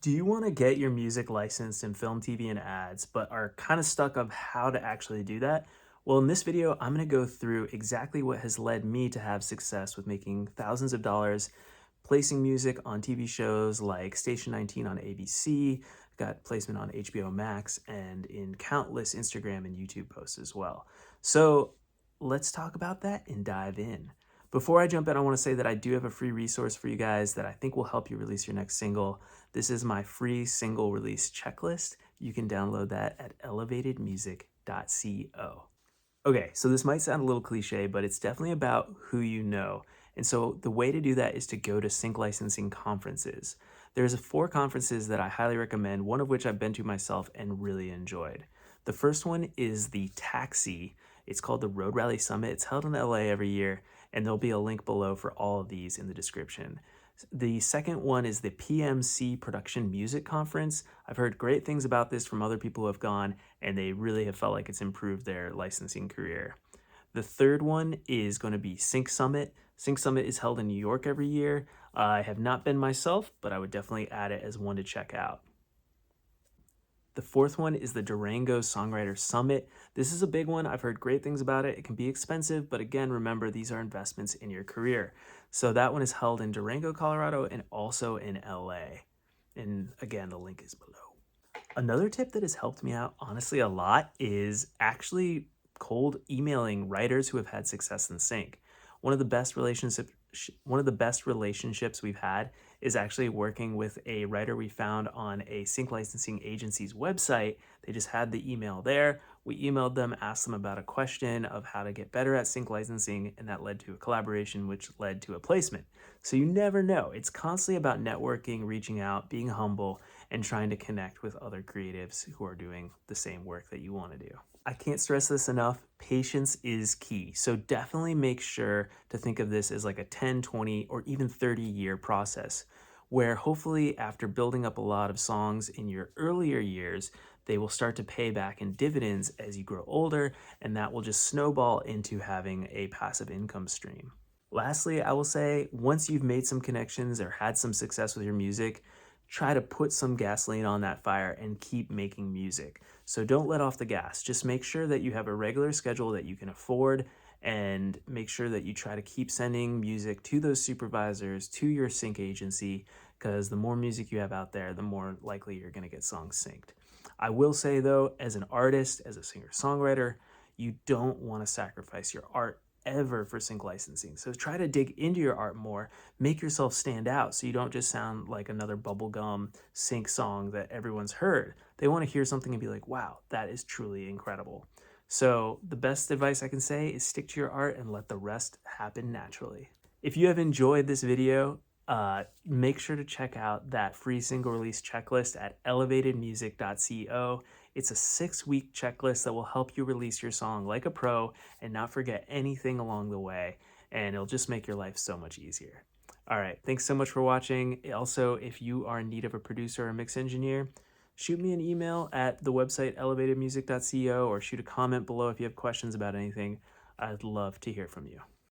Do you want to get your music licensed in film, TV, and ads, but are kind of stuck of how to actually do that? Well, in this video, I'm going to go through exactly what has led me to have success with making thousands of dollars placing music on TV shows like Station 19 on ABC, got placement on HBO Max, and in countless Instagram and YouTube posts as well. So let's talk about that and dive in. Before I jump in, I want to say that I do have a free resource for you guys that I think will help you release your next single. This is my free single release checklist. You can download that at elevatedmusic.co. Okay, so this might sound a little cliche, but it's definitely about who you know. And so the way to do that is to go to sync licensing conferences. There's four conferences that I highly recommend, one of which I've been to myself and really enjoyed. The first one is the Taxi. It's called the Road Rally Summit. It's held in LA every year, and there'll be a link below for all of these in the description. The second one is the PMC Production Music Conference. I've heard great things about this from other people who have gone, and they really have felt like it's improved their licensing career. The third one is going to be Sync Summit. Sync Summit is held in New York every year. I have not been myself, but I would definitely add it as one to check out. The fourth one is the Durango Songwriter Summit. This is a big one. I've heard great things about it. It can be expensive, but again, remember, these are investments in your career. So that one is held in Durango, Colorado, and also in LA. And again, the link is below. Another tip that has helped me out, honestly, a lot is actually cold emailing writers who have had success in sync. One of the best relationships one of the best relationships we've had is actually working with a writer we found on a sync licensing agency's website. They just had the email there. We emailed them, asked them about a question of how to get better at sync licensing, and that led to a collaboration, which led to a placement. So you never know. It's constantly about networking, reaching out, being humble, and trying to connect with other creatives who are doing the same work that you want to do. I can't stress this enough. Patience is key. So definitely make sure to think of this as like a 10, 20, or even 30-year process where hopefully after building up a lot of songs in your earlier years, they will start to pay back in dividends as you grow older, and that will just snowball into having a passive income stream. Lastly, I will say once you've made some connections or had some success with your music, try to put some gasoline on that fire and keep making music. So don't let off the gas. Just make sure that you have a regular schedule that you can afford, and make sure that you try to keep sending music to those supervisors, to your sync agency, because the more music you have out there, the more likely you're going to get songs synced. I will say though, as an artist, as a singer-songwriter, you don't want to sacrifice your art ever for sync licensing. So try to dig into your art more, make yourself stand out so you don't just sound like another bubblegum sync song that everyone's heard. They want to hear something and be like, wow, that is truly incredible. So the best advice I can say is stick to your art and let the rest happen naturally. If you have enjoyed this video, make sure to check out that free single release checklist at elevatedmusic.co. It's a 6-week checklist that will help you release your song like a pro and not forget anything along the way, and it'll just make your life so much easier. All right, thanks so much for watching. Also, if you are in need of a producer or mix engineer, shoot me an email at the website elevatedmusic.co or shoot a comment below if you have questions about anything. I'd love to hear from you.